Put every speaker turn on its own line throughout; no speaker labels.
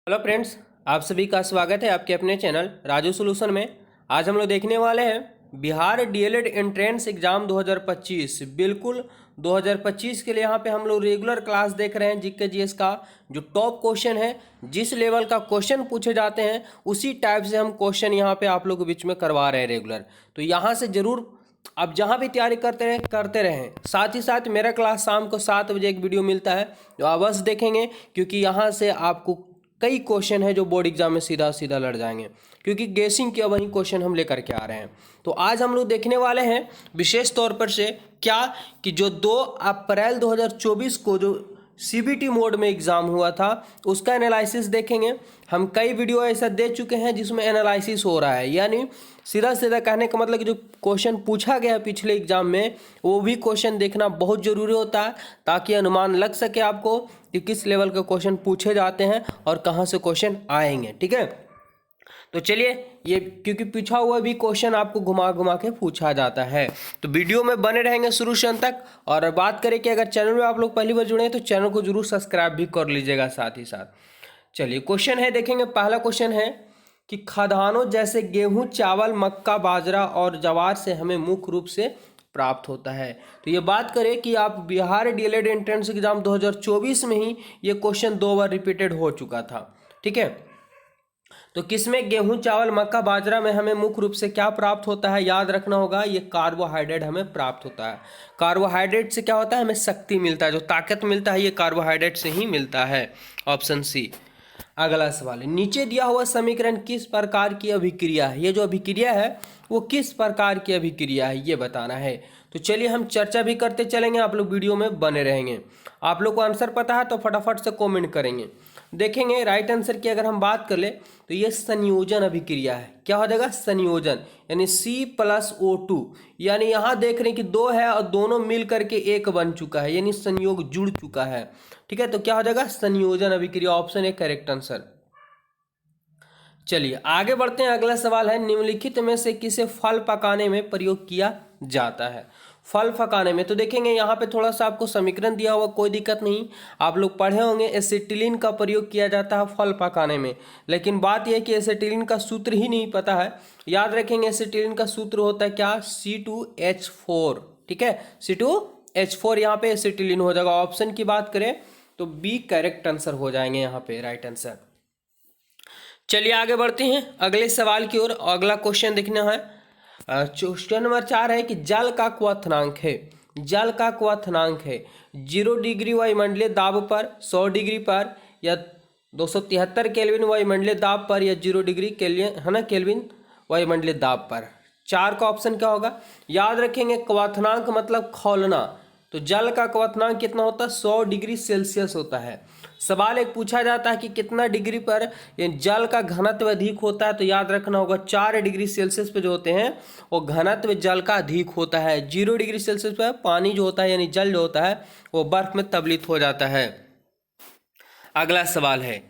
Hello friends, आप सभी का स्वागत है आपके अपने चैनल राजू सॉल्यूशन में। आज हम लोग देखने वाले हैं बिहार डीएलएड एंट्रेंस एग्जाम 2025। बिल्कुल 2025 के लिए यहाँ पे हम लोग रेगुलर क्लास देख रहे हैं। जीके जीएस का जो टॉप क्वेश्चन है, जिस लेवल का क्वेश्चन पूछे जाते हैं उसी टाइप से हम क्वेश्चन यहाँ पे आप लोगों के बीच में करवा रहे हैं रेगुलर। तो यहाँ से जरूर आप जहाँ भी तैयारी करते रहें। साथ ही साथ मेरा क्लास शाम को 7 बजे एक वीडियो मिलता है जो अवश्य देखेंगे, क्योंकि यहाँ से आपको कई क्वेश्चन है जो बोर्ड एग्जाम में सीधा सीधा लड़ जाएंगे, क्योंकि गेसिंग के वही क्वेश्चन हम लेकर के आ रहे हैं। तो आज हम लोग देखने वाले हैं विशेष तौर पर से क्या कि जो 2 अप्रैल 2024 को जो सीबीटी मोड में एग्ज़ाम हुआ था उसका एनालिसिस देखेंगे। हम कई वीडियो ऐसा दे चुके हैं जिसमें एनालिसिस हो रहा है, यानी सीधा सीधा कहने का मतलब कि जो क्वेश्चन पूछा गया पिछले एग्जाम में वो भी क्वेश्चन देखना बहुत ज़रूरी होता है, ताकि अनुमान लग सके आपको कि किस लेवल के क्वेश्चन पूछे जाते हैं और कहाँ से क्वेश्चन आएंगे। ठीक है, तो चलिए ये क्योंकि पूछा हुआ भी क्वेश्चन आपको घुमा घुमा के पूछा जाता है, तो वीडियो में बने रहेंगे शुरू से अंत तक। और बात करें कि अगर चैनल में आप लोग पहली बार जुड़े हैं तो चैनल को जरूर सब्सक्राइब भी कर लीजिएगा साथ ही साथ। चलिए क्वेश्चन है, देखेंगे। पहला क्वेश्चन है कि खाद्यान्नों जैसे गेहूं, चावल, मक्का, बाजरा और ज्वार से हमें मुख्य रूप से प्राप्त होता है। तो ये बात करें कि आप बिहार डीएलएड एंट्रेंस एग्जाम 2024 में ही ये क्वेश्चन 2 बार रिपीटेड हो चुका था। ठीक है, तो किसमें गेहूं, चावल, मक्का, बाजरा में हमें मुख्य रूप से क्या प्राप्त होता है, याद रखना होगा, ये कार्बोहाइड्रेट हमें प्राप्त होता है। कार्बोहाइड्रेट से क्या होता है, हमें शक्ति मिलता है, जो ताकत मिलता है ये कार्बोहाइड्रेट से ही मिलता है। Option C. अगला सवाल है, नीचे दिया हुआ समीकरण किस प्रकार की अभिक्रिया है। ये जो अभिक्रिया है वो किस प्रकार की अभिक्रिया है ये बताना है। तो चलिए हम चर्चा भी करते चलेंगे, आप लोग वीडियो में बने रहेंगे। आप लोग को आंसर पता है तो फटाफट से कमेंट करेंगे। देखेंगे राइट आंसर की अगर हम बात कर ले तो ये संयोजन अभिक्रिया है। क्या हो जाएगा, संयोजन, यानी C+O2। यानी यहाँ देख रहे हैं कि 2 है और दोनों मिल करके 1 बन चुका है, यानी संयोग जुड़ चुका है। ठीक है, तो क्या हो जाएगा, संयोजन अभिक्रिया। Option A correct answer. चलिए आगे बढ़ते हैं। अगला सवाल है, निम्नलिखित में से किसे फल पकाने में प्रयोग किया जाता है। फल पकाने में तो देखेंगे यहाँ पे थोड़ा सा आपको समीकरण दिया हुआ, कोई दिक्कत नहीं, आप लोग पढ़े होंगे। एसिटिलीन का प्रयोग किया जाता है फल पकाने में, लेकिन बात यह है कि एसिटिलीन का सूत्र ही नहीं पता है। याद रखेंगे एसिटिलीन का सूत्र होता है क्या, C2H4। ठीक है, C2H4 यहाँ पे एसिटिलीन हो जाएगा। ऑप्शन की बात करें तो बी करेक्ट आंसर हो जाएंगे यहाँ पे राइट आंसर। चलिए आगे बढ़ते हैं अगले सवाल की ओर। अगला क्वेश्चन देखना है, क्वेश्चन नंबर 4 है कि जल का क्वथनांक है। जल का क्वथनांक है 0 डिग्री वायुमंडलीय दाब पर, 100 डिग्री पर, या 273 केल्विन वायुमंडलीय दाब पर, या 0 डिग्री केल्विन है ना केल्विन वायुमंडलीय दाब पर। 4 का ऑप्शन क्या होगा, याद रखेंगे क्वथनांक मतलब खौलना। तो जल का क्वथनांक कितना होता है, 100 डिग्री सेल्सियस होता है। सवाल एक पूछा जाता है कि कितना डिग्री पर ये जल का घनत्व अधिक होता है, तो याद रखना होगा 4 डिग्री सेल्सियस पे जो होते हैं वो घनत्व जल का अधिक होता है। 0 डिग्री सेल्सियस पर पानी जो होता है यानी जल जो होता है वो बर्फ में तबलीत हो जाता है। अगला सवाल है,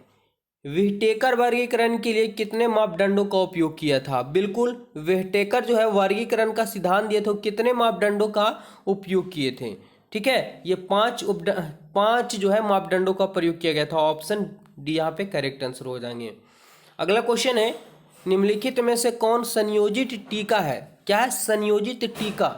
विटेकर वर्गीकरण के लिए कितने मापदंडों का उपयोग किया था। बिल्कुल विटेकर जो है वर्गीकरण का सिद्धांत दिए थे, कितने मापदंडों का उपयोग किए थे। ठीक है, ये 5 जो है मापदंडों का प्रयोग किया गया था। ऑप्शन डी यहाँ पे करेक्ट आंसर हो जाएंगे। अगला क्वेश्चन है, निम्नलिखित में से कौन संयोजित टीका है। क्या है, संयोजित टीका।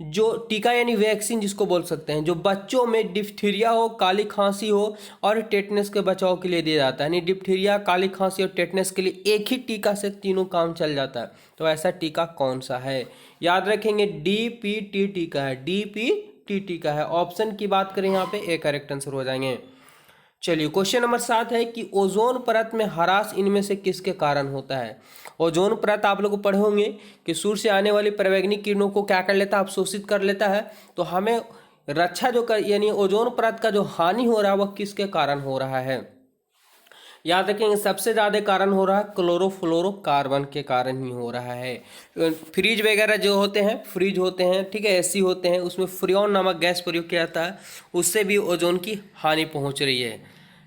जो टीका यानी वैक्सीन जिसको बोल सकते हैं, जो बच्चों में डिप्थीरिया हो, काली खांसी हो और टेटनस के बचाव के लिए दिया जाता है। यानी डिप्थीरिया, काली खांसी और टेटनस के लिए एक ही टीका से तीनों काम चल जाता है। तो ऐसा टीका कौन सा है, याद रखेंगे DPT टीका है। DPT टीका है। ऑप्शन की बात करें यहाँ पे ए करेक्ट आंसर हो जाएंगे। चलिए क्वेश्चन नंबर 7 है कि ओजोन परत में ह्रास इनमें से किसके कारण होता है। ओजोन परत आप लोग पढ़े होंगे कि सूर्य से आने वाली परावैंगनिक किरणों को क्या कर लेता है, अवशोषित कर लेता है। तो हमें रक्षा जो कर यानी ओजोन परत का जो हानि हो रहा है वह किसके कारण हो रहा है। याद रखेंगे सबसे ज़्यादा कारण हो रहा है क्लोरोफ्लोरोकार्बन के कारण ही हो रहा है। फ्रिज वगैरह जो होते हैं, फ्रिज होते हैं, ठीक है, एसी होते हैं, उसमें फ्रियोन नामक गैस प्रयोग किया जाता है, उससे भी ओजोन की हानि पहुंच रही है।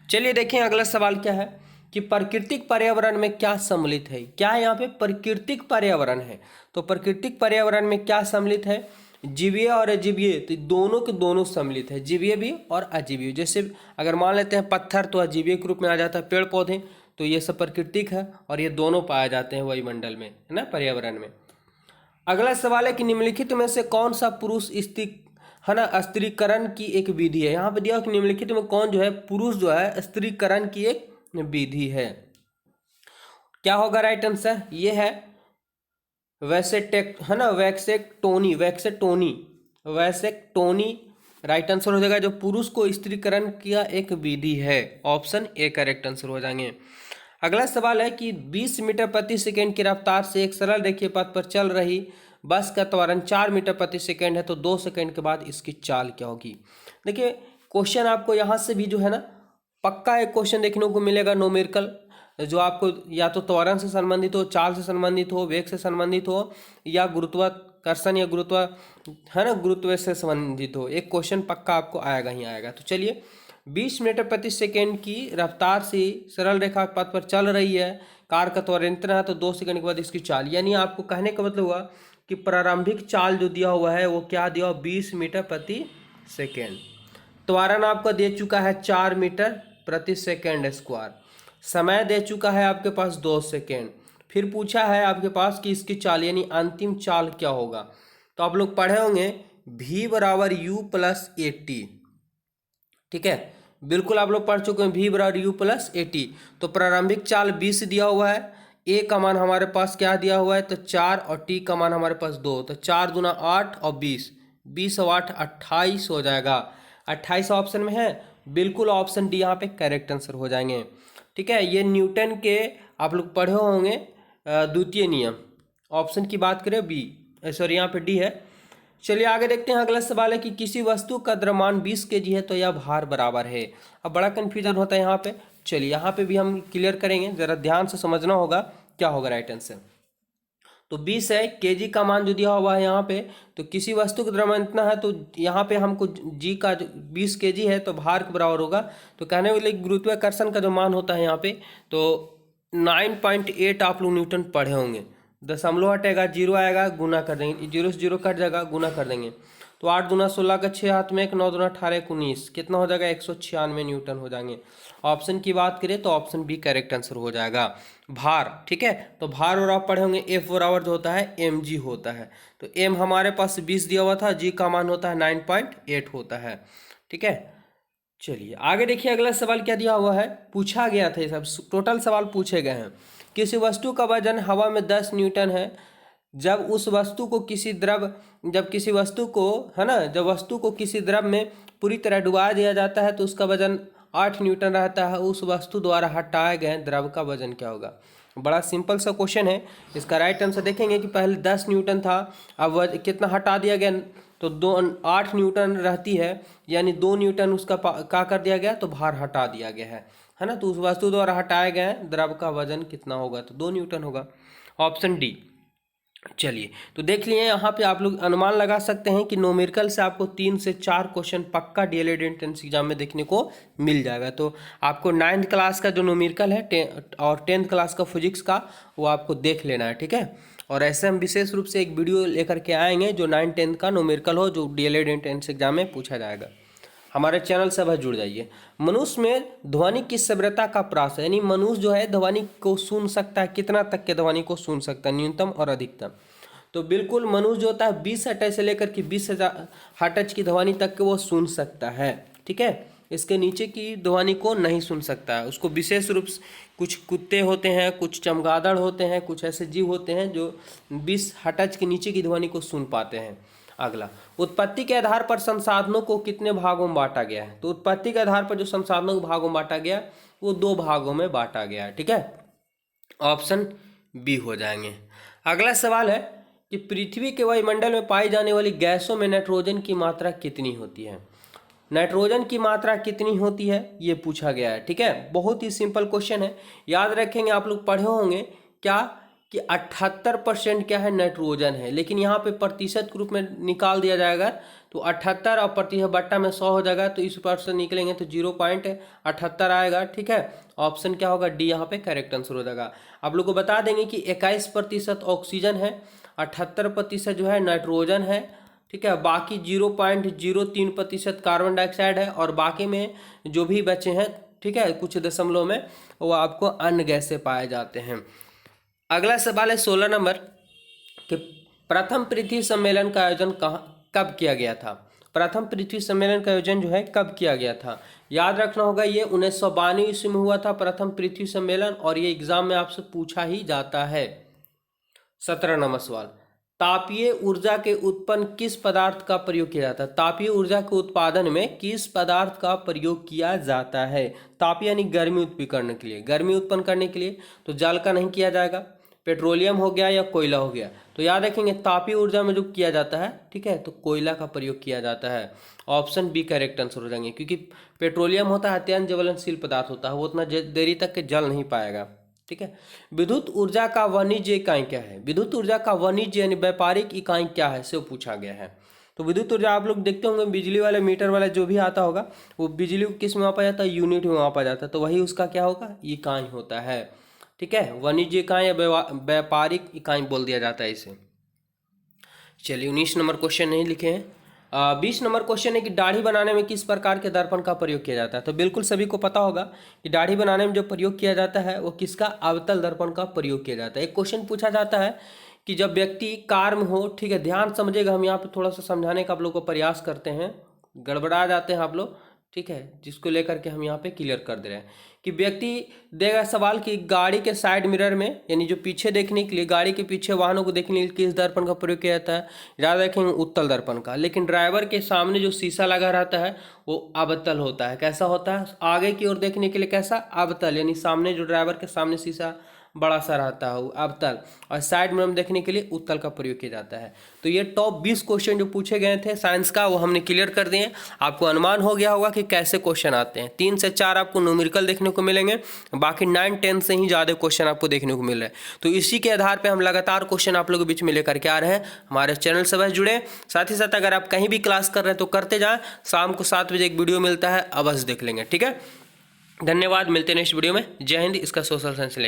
चलिए देखें अगला सवाल क्या है कि प्राकृतिक पर्यावरण में क्या सम्मिलित है। क्या है यहाँ पे, प्राकृतिक पर्यावरण है। तो प्राकृतिक पर्यावरण में क्या सम्मिलित है, जीवीय और अजीवीय, तो दोनों के दोनों सम्मिलित है, जीवीय भी और अजीवीय। जैसे अगर मान लेते हैं पत्थर तो अजीवीय के रूप में आ जाता है, पेड़ पौधे तो ये सब प्राकृतिक है और ये दोनों पाए जाते हैं वायुमंडल में, है ना, पर्यावरण में। अगला सवाल है कि निम्नलिखित में से कौन सा पुरुष है ना स्त्रीकरण की एक विधि है। यहाँ पे दिया कि निम्नलिखित में कौन जो है पुरुष जो है स्त्रीकरण की एक विधि है। क्या होगा राइट आंसर, ये है वैसेक्टेक्ट, है ना, वैसेक्टोनी राइट आंसर हो जाएगा, जो पुरुष को स्त्रीकरण किया एक विधि है। ऑप्शन ए करेक्ट आंसर हो जाएंगे। अगला सवाल है कि 20 मीटर प्रति सेकंड की रफ्तार से एक सरल रेखीय पथ पर चल रही बस का त्वरण 4 मीटर प्रति सेकंड है, तो 2 सेकंड के बाद इसकी चाल क्या होगी। देखिए क्वेश्चन आपको यहाँ से भी जो है ना पक्का एक क्वेश्चन देखने को मिलेगा न्यूमेरिकल, जो आपको या तो त्वरण से संबंधित हो, चाल से संबंधित हो, वेग से संबंधित हो, या गुरुत्वाकर्षण या गुरुत्व से संबंधित हो। एक क्वेश्चन पक्का आपको आएगा ही आएगा। तो चलिए 20 मीटर प्रति सेकेंड की रफ्तार से सरल रेखा पथ पर चल रही है, कार का त्वरण इतना है, तो 2 सेकंड के बाद इसकी चाल, यानी आपको कहने का मतलब हुआ कि प्रारंभिक चाल जो दिया हुआ है वो क्या दिया, 20 मीटर प्रति सेकेंड। त्वरण आपको दे चुका है 4 मीटर प्रति सेकेंड स्क्वायर, समय दे चुका है आपके पास 2 सेकेंड, फिर पूछा है आपके पास कि इसकी चाल यानी अंतिम चाल क्या होगा। तो आप लोग पढ़े होंगे v बराबर u प्लस ए टी, ठीक है, बिल्कुल आप लोग पढ़ चुके हैं v बराबर u प्लस ए टी। तो प्रारंभिक चाल 20 दिया हुआ है, a का मान हमारे पास क्या दिया हुआ है, तो 4 और t का मान हमारे पास 2, तो 4 दूना 8 और 20, 20 और 8 28 हो जाएगा। 28 ऑप्शन में है, बिल्कुल ऑप्शन डी यहाँ पे करेक्ट आंसर हो जाएंगे। ठीक है, ये न्यूटन के आप लोग पढ़े होंगे द्वितीय नियम। ऑप्शन की बात करें बी, सॉरी यहाँ पे डी है। चलिए आगे देखते हैं। अगला सवाल है कि किसी वस्तु का द्रव्यमान 20 kg है तो यह भार बराबर है। अब बड़ा कन्फ्यूजन होता है यहाँ पे, चलिए यहाँ पे भी हम क्लियर करेंगे, जरा ध्यान से समझना होगा क्या होगा राइट आंसर। तो 20 है, केजी का मान जो दिया हुआ है यहाँ पे, तो किसी वस्तु का द्रव्यमान इतना है, तो यहाँ पे हमको जी का 20 केजी है तो भार के बराबर होगा। तो कहने वाले गुरुत्वाकर्षण का जो मान होता है यहाँ पे, तो 9.8 आप लोग न्यूटन पढ़े होंगे। दशमलव हटेगा, जीरो आएगा, गुना कर देंगे, जीरो से जीरो कट जाएगा, गुना कर देंगे। तो 8 दूना 16 का 6 हाथ में 1, 9 दूना 18 19, कितना हो जाएगा, 196 न्यूटन हो जाएंगे। ऑप्शन की बात करें तो ऑप्शन बी करेक्ट आंसर हो जाएगा, भार। ठीक है, तो भार और आप पढ़े होंगे एफ बराबर जो होता है एम जी होता है। तो एम हमारे पास 20 दिया हुआ था, जी का मान होता है 9.8 होता है। ठीक है, चलिए आगे देखिए। अगला सवाल क्या दिया हुआ है, पूछा गया था, ये सब टोटल सवाल पूछे गए हैं। किसी वस्तु का वजन हवा में 10 न्यूटन है, जब वस्तु को किसी द्रव में पूरी तरह डुबा दिया जाता है तो उसका वजन 8 न्यूटन रहता है, उस वस्तु द्वारा हटाए गए द्रव का वजन क्या होगा। बड़ा सिंपल सा क्वेश्चन है। इसका राइट आंसर देखेंगे कि पहले 10 न्यूटन था, अब कितना हटा दिया गया, तो 8 न्यूटन रहती है, यानी 2 न्यूटन उसका क्या कर दिया गया, तो भार हटा दिया गया है ना। तो उस वस्तु द्वारा हटाए गए द्रव का वजन कितना होगा, तो 2 न्यूटन होगा, ऑप्शन डी। चलिए तो देख लिए, यहाँ पे आप लोग अनुमान लगा सकते हैं कि न्यूमेरिकल से आपको 3 से 4 क्वेश्चन पक्का डीएलएड एंट्रेंस एग्जाम में देखने को मिल जाएगा। तो आपको 9th क्लास का जो न्यूमेरिकल है और 10th क्लास का फिजिक्स का, वो आपको देख लेना है। ठीक है, और ऐसे हम विशेष रूप से एक वीडियो लेकर के आएंगे जो 9th 10th का न्यूमेरिकल हो, जो डीएलएड एंट्रेंस एग्जाम में पूछा जाएगा। हमारे चैनल से बस जुड़ जाइए। मनुष्य में ध्वनि की तीव्रता का प्रास है, यानी मनुष्य जो है ध्वनि को सुन सकता है, कितना तक के ध्वनि को सुन सकता है, न्यूनतम और अधिकतम। तो बिल्कुल मनुष्य जो होता है 20 हर्ट्ज से लेकर के 20,000 हर्ट्ज की ध्वनि तक के वो सुन सकता है। ठीक है, इसके नीचे की ध्वनि को नहीं सुन सकता है। उसको विशेष रूप से कुछ कुत्ते होते हैं, कुछ चमगादड़ होते हैं, कुछ ऐसे जीव होते हैं जो 20 हर्ट्ज के नीचे की ध्वनि को सुन पाते हैं। अगला, उत्पत्ति के आधार पर संसाधनों को कितने भागों में बांटा गया है। तो उत्पत्ति के आधार पर जो संसाधनों को भागों में बांटा गया वो 2 भागों में बांटा गया है। ठीक है, ऑप्शन बी हो जाएंगे। अगला सवाल है कि पृथ्वी के वायुमंडल में पाई जाने वाली गैसों में नाइट्रोजन की मात्रा कितनी होती है। नाइट्रोजन की मात्रा कितनी होती है ये पूछा गया है। ठीक है, बहुत ही सिंपल क्वेश्चन है, याद रखेंगे। आप लोग पढ़े होंगे क्या कि 78% क्या है, नाइट्रोजन है, लेकिन यहाँ पे प्रतिशत के रूप में निकाल दिया जाएगा, तो 78 और प्रतिशत बट्टा में 100 हो जाएगा, तो इस परसेंट निकलेंगे तो 0.78 आएगा। ठीक है, ऑप्शन क्या होगा, डी यहाँ पे करेक्ट आंसर हो जाएगा। आप लोग को बता देंगे कि 21% ऑक्सीजन है, 78% जो है नाइट्रोजन है, ठीक है। बाकी 0.03% कार्बन डाइऑक्साइड है और बाकी में जो भी बचे हैं, ठीक है, कुछ दशमलव में, वो आपको अन्य गैस से पाए जाते हैं। अगला सवाल है 16 नंबर कि प्रथम पृथ्वी सम्मेलन का आयोजन कब किया गया था। प्रथम पृथ्वी सम्मेलन का आयोजन जो है कब किया गया था, याद रखना होगा ये 1992 ईस्वी में हुआ था प्रथम पृथ्वी सम्मेलन, और ये एग्जाम में आपसे पूछा ही जाता है। 17 नंबर सवाल, तापीय ऊर्जा के उत्पन्न किस पदार्थ का प्रयोग किया जाता है। तापीय ऊर्जा के उत्पादन में किस पदार्थ का प्रयोग किया जाता है। तापीय यानी गर्मी उत्पन्न करने के लिए, गर्मी उत्पन्न करने के लिए तो जल का नहीं किया जाएगा, पेट्रोलियम हो गया या कोयला हो गया। तो याद रखेंगे तापीय ऊर्जा में जो किया जाता है, ठीक है, तो कोयला का प्रयोग किया जाता है। ऑप्शन बी करेक्ट आंसर हो जाएंगे, क्योंकि पेट्रोलियम होता है अत्यंत ज्वलनशील पदार्थ होता है, वो उतना देरी तक के जल नहीं पाएगा। ठीक है। विद्युत ऊर्जा का वाणिज्य इकाई क्या है। विद्युत ऊर्जा का वाणिज्य यानी व्यापारिक इकाई क्या है, से पूछा गया है। तो विद्युत ऊर्जा आप लोग देखते होंगे बिजली वाले मीटर वाला जो भी आता होगा, वो बिजली किस में मापा जाता है, यूनिट में मापा जाता है, तो वही उसका क्या होगा, इकाई होता है। ठीक है, वाणिज्य इकाई या व्यापारिक इकाई बोल दिया जाता है इसे। चलिए 19 नंबर क्वेश्चन नहीं लिखे हैं। 20 नंबर क्वेश्चन है कि दाढ़ी बनाने में किस प्रकार के दर्पण का प्रयोग किया जाता है। तो बिल्कुल सभी को पता होगा कि दाढ़ी बनाने में जो प्रयोग किया जाता है वो किसका, अवतल दर्पण का प्रयोग किया जाता है। एक क्वेश्चन पूछा जाता है कि जब व्यक्ति कार में हो, ठीक है, ध्यान समझेगा, हम यहाँ पे थोड़ा सा समझाने का आप लोग को प्रयास करते हैं, गड़बड़ा जाते हैं आप लोग, ठीक है, जिसको लेकर के हम यहाँ पे क्लियर कर दे रहे हैं कि व्यक्ति देगा सवाल कि गाड़ी के साइड मिरर में, यानी जो पीछे देखने के लिए, गाड़ी के पीछे वाहनों को देखने के लिए किस दर्पण का प्रयोग किया जाता है, याद रखेंगे उत्तल दर्पण का। लेकिन ड्राइवर के सामने जो शीशा लगा रहता है वो अवतल होता है। कैसा होता है, आगे की ओर देखने के लिए कैसा, अवतल, यानी सामने जो ड्राइवर के सामने शीशा बड़ा सा रहता है वो अवतल, और साइड में हम देखने के लिए उत्तल का प्रयोग किया जाता है। तो ये टॉप 20 क्वेश्चन जो पूछे गए थे साइंस का वो हमने क्लियर कर दिए। आपको अनुमान हो गया होगा कि कैसे क्वेश्चन आते हैं। 3 से 4 आपको न्यूमेरिकल देखने को मिलेंगे, बाकी 9-10 से ही ज़्यादा क्वेश्चन आपको देखने को मिल रहे हैं। तो इसी के आधार पर हम लगातार क्वेश्चन आप लोगों के बीच में लेकर के आ रहे हैं। हमारे चैनल से बस जुड़े, साथ ही साथ अगर आप कहीं भी क्लास कर रहे हैं तो करते जाएँ। शाम को 7 बजे एक वीडियो मिलता है, अवश्य देख लेंगे। ठीक है, धन्यवाद, मिलते हैं नेक्स्ट वीडियो में। जय हिंद। इसका सोशल साइंस लेके